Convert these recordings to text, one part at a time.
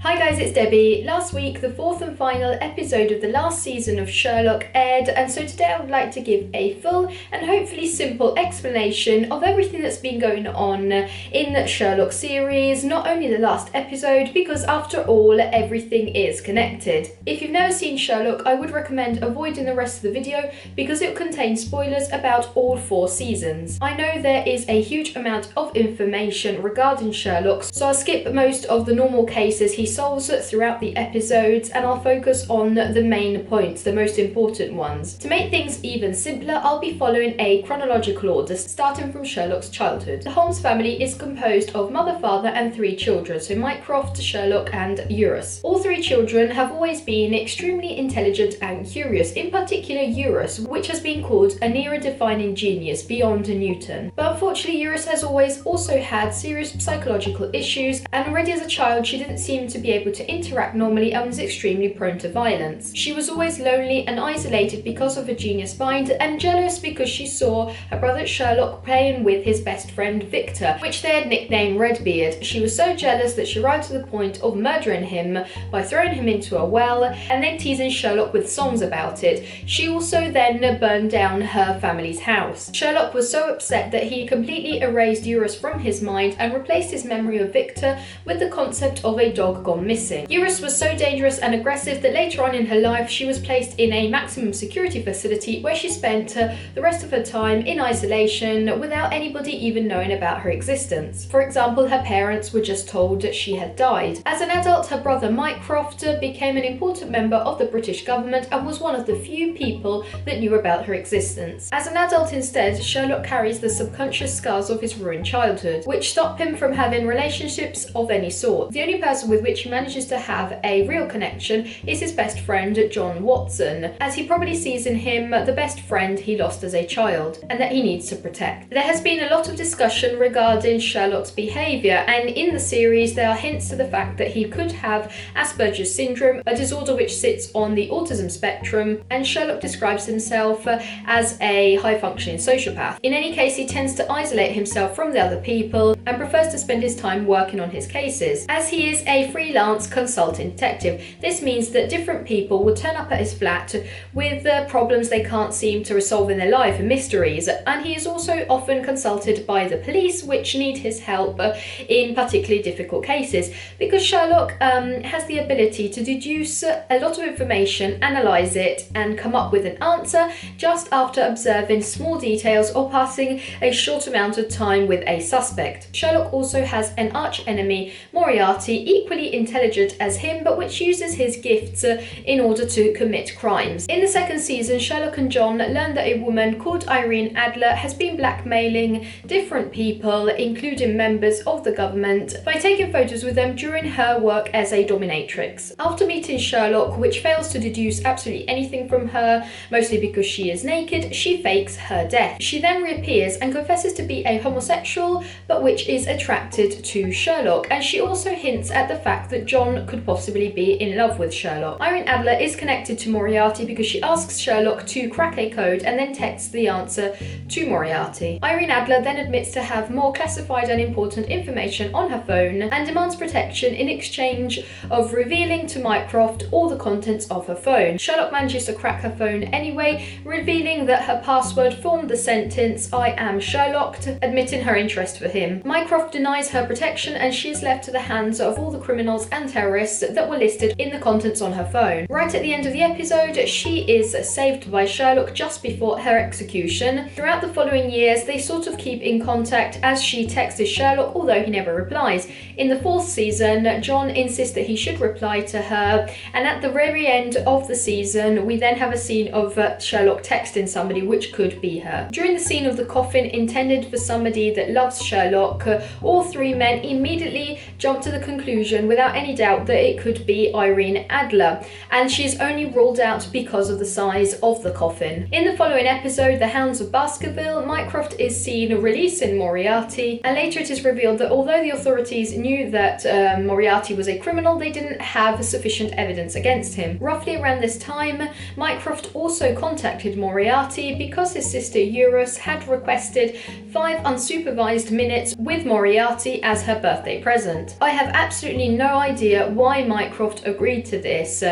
Hi guys, it's Debbie. Last week, the fourth and final episode of the last season of Sherlock aired, and so today I would like to give a full and hopefully simple explanation of everything that's been going on in the Sherlock series, not only the last episode, because after all, everything is connected. If you've never seen Sherlock, I would recommend avoiding the rest of the video because it contains spoilers about all 4 seasons. I know there is a huge amount of information regarding Sherlock, so I'll skip most of the normal cases he solves throughout the episodes, and I'll focus on the main points, the most important ones. To make things even simpler, I'll be following a chronological order, starting from Sherlock's childhood. The Holmes family is composed of mother, father, and 3 children, so Mycroft, Sherlock, and Eurus. All 3 children have always been extremely intelligent and curious, in particular Eurus, which has been called an era-defining genius beyond Newton. But unfortunately, Eurus has always also had serious psychological issues, and already as a child she didn't seem to be able to interact normally and was extremely prone to violence. She was always lonely and isolated because of her genius mind, and jealous because she saw her brother Sherlock playing with his best friend Victor, which they had nicknamed Redbeard. She was so jealous that she arrived to the point of murdering him by throwing him into a well and then teasing Sherlock with songs about it. She also then burned down her family's house. Sherlock was so upset that he completely erased Eurus from his mind and replaced his memory of Victor with the concept of a dog gone missing. Eurus was so dangerous and aggressive that later on in her life she was placed in a maximum security facility where she spent the rest of her time in isolation without anybody even knowing about her existence. For example, her parents were just told that she had died. As an adult, her brother Mycroft became an important member of the British government and was one of the few people that knew about her existence. As an adult instead, Sherlock carries the subconscious scars of his ruined childhood, which stop him from having relationships of any sort. The only person with which he manages to have a real connection is his best friend John Watson, as he probably sees in him the best friend he lost as a child and that he needs to protect. There has been a lot of discussion regarding Sherlock's behaviour, and in the series there are hints to the fact that he could have Asperger's syndrome, a disorder which sits on the autism spectrum, and Sherlock describes himself as a high-functioning sociopath. In any case, he tends to isolate himself from the other people and prefers to spend his time working on his cases. As he is a freelance consulting detective, this means that different people will turn up at his flat with problems they can't seem to resolve in their life and mysteries, and he is also often consulted by the police, which need his help in particularly difficult cases, because Sherlock has the ability to deduce a lot of information, analyse it, and come up with an answer just after observing small details or passing a short amount of time with a suspect. Sherlock also has an arch-enemy, Moriarty, equally intelligent as him, but which uses his gifts in order to commit crimes. In the second season, Sherlock and John learn that a woman called Irene Adler has been blackmailing different people, including members of the government, by taking photos with them during her work as a dominatrix. After meeting Sherlock, which fails to deduce absolutely anything from her, mostly because she is naked, she fakes her death. She then reappears and confesses to be a homosexual, but which is attracted to Sherlock, and she also hints at the fact that John could possibly be in love with Sherlock. Irene Adler is connected to Moriarty because she asks Sherlock to crack a code and then texts the answer to Moriarty. Irene Adler then admits to have more classified and important information on her phone and demands protection in exchange of revealing to Mycroft all the contents of her phone. Sherlock manages to crack her phone anyway, revealing that her password formed the sentence "I am Sherlock," admitting her interest for him. Mycroft denies her protection and she is left to the hands of all the criminals and terrorists that were listed in the contents on her phone. Right at the end of the episode, she is saved by Sherlock just before her execution. Throughout the following years, they sort of keep in contact as she texts Sherlock, although he never replies. In the 4th season, John insists that he should reply to her, and at the very end of the season, we then have a scene of Sherlock texting somebody, which could be her. During the scene of the coffin intended for somebody that loves Sherlock, all 3 men immediately jump to the conclusion without any doubt that it could be Irene Adler, and she's only ruled out because of the size of the coffin. In the following episode, The Hounds of Baskerville, Mycroft is seen releasing Moriarty, and later it is revealed that although the authorities knew that Moriarty was a criminal, they didn't have sufficient evidence against him. Roughly around this time, Mycroft also contacted Moriarty because his sister Eurus had requested 5 unsupervised minutes with Moriarty as her birthday present. I have absolutely no no idea why Mycroft agreed to this.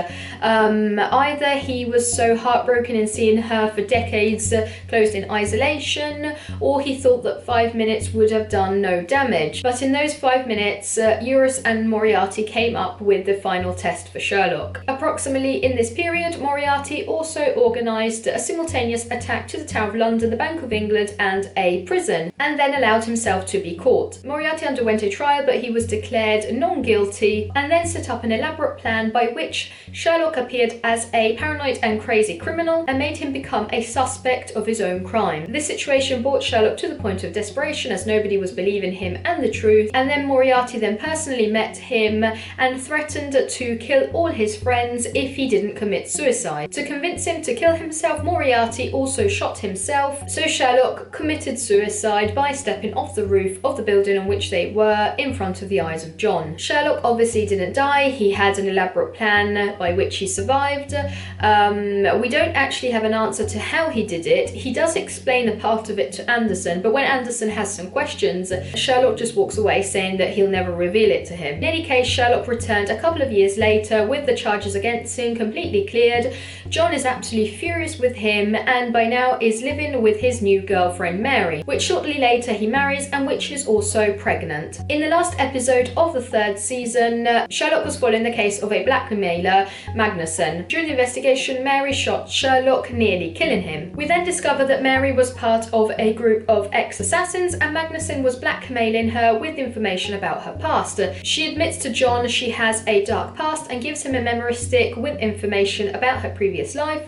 Either he was so heartbroken in seeing her for decades closed in isolation, or he thought that 5 minutes would have done no damage. But in those 5 minutes, Eurus and Moriarty came up with the final test for Sherlock. Approximately in this period, Moriarty also organised a simultaneous attack to the Tower of London, the Bank of England and a prison, and then allowed himself to be caught. Moriarty underwent a trial, but he was declared non-guilty, and then set up an elaborate plan by which Sherlock appeared as a paranoid and crazy criminal and made him become a suspect of his own crime. This situation brought Sherlock to the point of desperation, as nobody was believing him and the truth, and then Moriarty then personally met him and threatened to kill all his friends if he didn't commit suicide. To convince him to kill himself, Moriarty also shot himself, so Sherlock committed suicide by stepping off the roof of the building on which they were in front of the eyes of John. Sherlock obviously didn't die. He had an elaborate plan by which he survived. We don't actually have an answer to how he did it. He does explain a part of it to Anderson, but when Anderson has some questions, Sherlock just walks away saying that he'll never reveal it to him. In any case, Sherlock returned a couple of years later with the charges against him completely cleared. John is absolutely furious with him and by now is living with his new girlfriend Mary, which shortly later he marries and which is also pregnant. In the last episode of the 3rd season, Sherlock was following the case of a blackmailer, Magnussen. During the investigation, Mary shot Sherlock, nearly killing him. We then discover that Mary was part of a group of ex-assassins and Magnussen was blackmailing her with information about her past. She admits to John she has a dark past and gives him a memory stick with information about her previous life,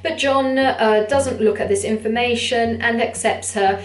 but John doesn't look at this information and accepts her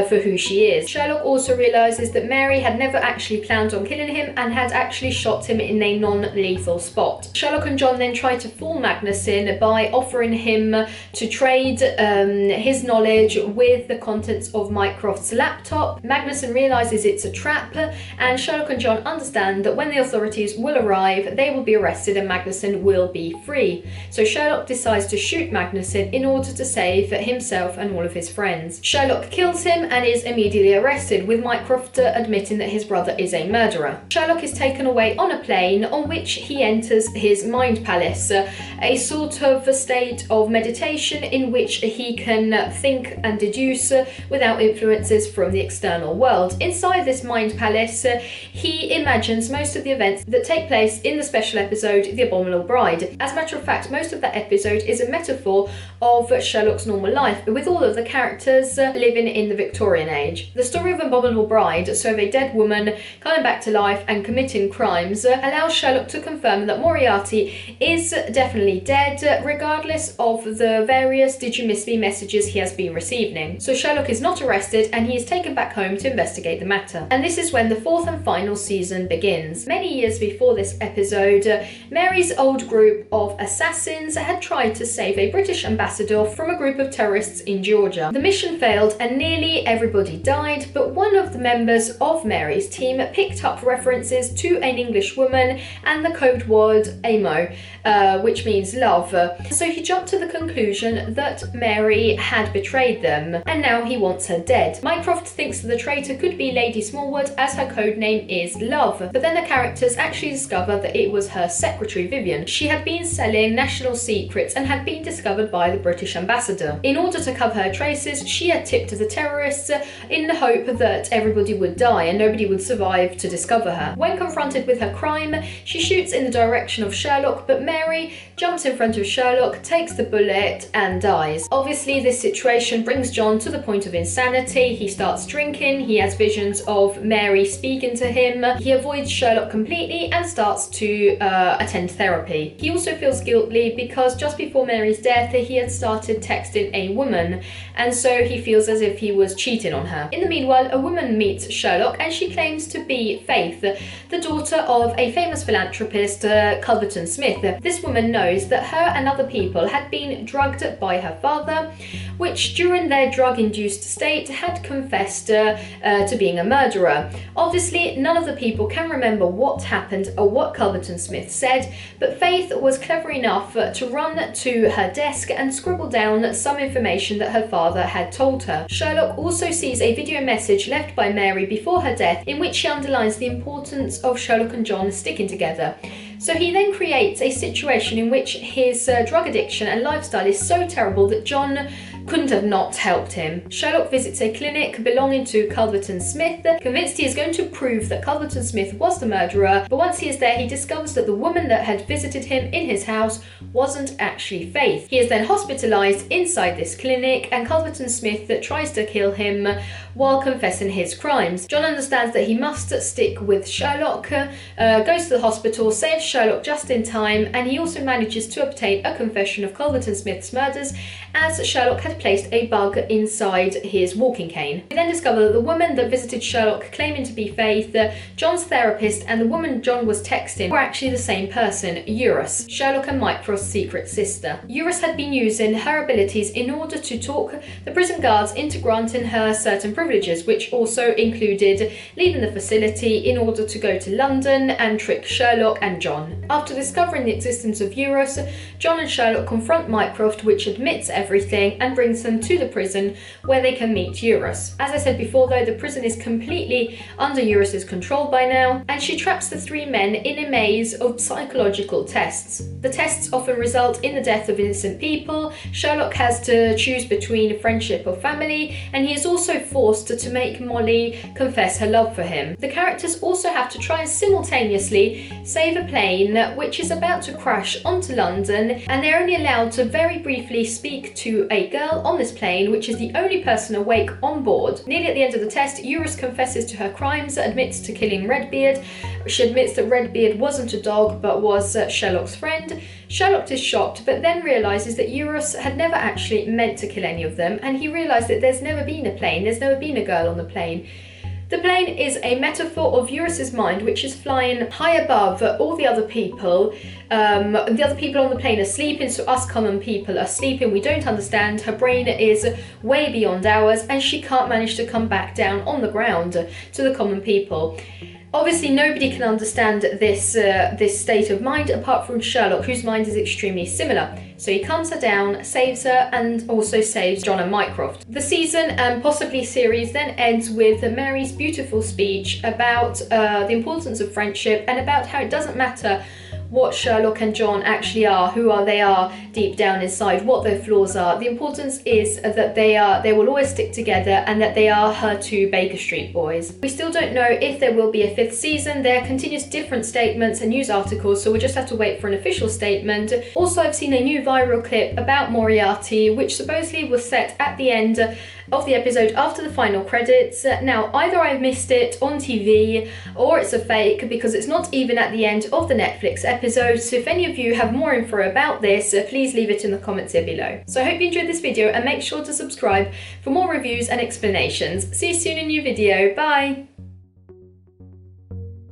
for who she is. Sherlock also realises that Mary had never actually planned on killing him and had actually shot him in a non-lethal spot. Sherlock and John then try to fool Magnussen by offering him to trade his knowledge with the contents of Mycroft's laptop. Magnussen realises it's a trap and Sherlock and John understand that when the authorities will arrive, they will be arrested and Magnussen will be free. So Sherlock decides to shoot Magnussen in order to save himself and all of his friends. Sherlock kills him and is immediately arrested, with Mycroft admitting that his brother is a murderer. Sherlock is taken away on a plane on which he enters his mind palace, a sort of a state of meditation in which he can think and deduce without influences from the external world. Inside this mind palace, he imagines most of the events that take place in the special episode The Abominable Bride. As a matter of fact, most of that episode is a metaphor of Sherlock's normal life, with all of the characters living in the Victorian age. The story of Abominable Bride, so of a dead woman coming back to life and committing crimes, allows Sherlock to confirm that Moriarty is definitely dead, regardless of the various "did you miss me" messages he has been receiving. So Sherlock is not arrested and he is taken back home to investigate the matter. And this is when the 4th and final season begins. Many years before this episode, Mary's old group of assassins had tried to save a British ambassador from a group of terrorists in Georgia. The mission failed and nearly everybody died, but one of the members of Mary's team picked up references to an English woman and the code word amo, which means love. So he jumped to the conclusion that Mary had betrayed them and now he wants her dead. Mycroft thinks that the traitor could be Lady Smallwood, as her code name is Love, but then the characters actually discover that it was her secretary Vivian. She had been selling national secrets and had been discovered by the British ambassador. In order to cover her traces, she had tipped the terrorists in the hope that everybody would die and nobody would survive to discover her. When confronted with her crime, she shoots in the direction of Sherlock, but Mary jumps in front of Sherlock, takes the bullet and dies. Obviously, this situation brings John to the point of insanity. He starts drinking, he has visions of Mary speaking to him, he avoids Sherlock completely and starts to attend therapy. He also feels guilty because just before Mary's death, he had started texting a woman, and so he feels as if he was cheating on her. In the meanwhile, a woman meets Sherlock and she claims to be Faith, the daughter of a famous philanthropist, Culverton Smith. This woman knows that her and other people had been drugged by her father, which during their drug-induced state had confessed to being a murderer. Obviously, none of the people can remember what happened or what Culverton Smith said, but Faith was clever enough to run to her desk and scribble down some information that her father had told her. Sherlock also sees a video message left by Mary before her death in which she underlines the importance of Sherlock and John sticking together. So he then creates a situation in which his drug addiction and lifestyle is so terrible that John couldn't have not helped him. Sherlock visits a clinic belonging to Culverton Smith, convinced he is going to prove that Culverton Smith was the murderer, but once he is there he discovers that the woman that had visited him in his house wasn't actually Faith. He is then hospitalised inside this clinic and Culverton Smith tries to kill him while confessing his crimes. John understands that he must stick with Sherlock, goes to the hospital, saves Sherlock just in time, and he also manages to obtain a confession of Culverton Smith's murders as Sherlock had placed a bug inside his walking cane. We then discover that the woman that visited Sherlock claiming to be Faith, John's therapist, and the woman John was texting were actually the same person, Eurus, Sherlock and Mycroft's secret sister. Eurus had been using her abilities in order to talk the prison guards into granting her certain privileges, which also included leaving the facility in order to go to London and trick Sherlock and John. After discovering the existence of Eurus, John and Sherlock confront Mycroft, which admits everything and brings them to the prison where they can meet Eurus. As I said before though, the prison is completely under Eurus's control by now, and she traps the three men in a maze of psychological tests. The tests often result in the death of innocent people. Sherlock has to choose between friendship or family, and he is also forced to make Molly confess her love for him. The characters also have to try and simultaneously save a plane which is about to crash onto London, and they're only allowed to very briefly speak to a girl on this plane, which is the only person awake on board. Nearly at the end of the test, Eurus confesses to her crimes, admits to killing Redbeard. She admits that Redbeard wasn't a dog but was Sherlock's friend. Sherlock is shocked, but then realises that Eurus had never actually meant to kill any of them, and he realised that there's never been a plane, there's never been a girl on the plane. The plane is a metaphor of Eurus's mind, which is flying high above all the other people. The other people on the plane are sleeping, so us common people are sleeping. We don't understand. Her brain is way beyond ours, and she can't manage to come back down on the ground to the common people. Obviously, nobody can understand this state of mind apart from Sherlock, whose mind is extremely similar. So he calms her down, saves her, and also saves John and Mycroft. The season and possibly series then ends with Mary's beautiful speech about the importance of friendship and about how it doesn't matter what Sherlock and John actually are, they are deep down inside, what their flaws are. The importance is that they will always stick together and that they are her two Baker Street boys. We still don't know if there will be a fifth season. There are continuous different statements and news articles, so we'll just have to wait for an official statement. Also, I've seen a new viral clip about Moriarty, which supposedly was set at the end of the episode after the final credits. Now, either I missed it on TV or it's a fake, because it's not even at the end of the Netflix episode. So if any of you have more info about this, please leave it in the comments here below. So I hope you enjoyed this video and make sure to subscribe for more reviews and explanations. See you soon in a new video. Bye!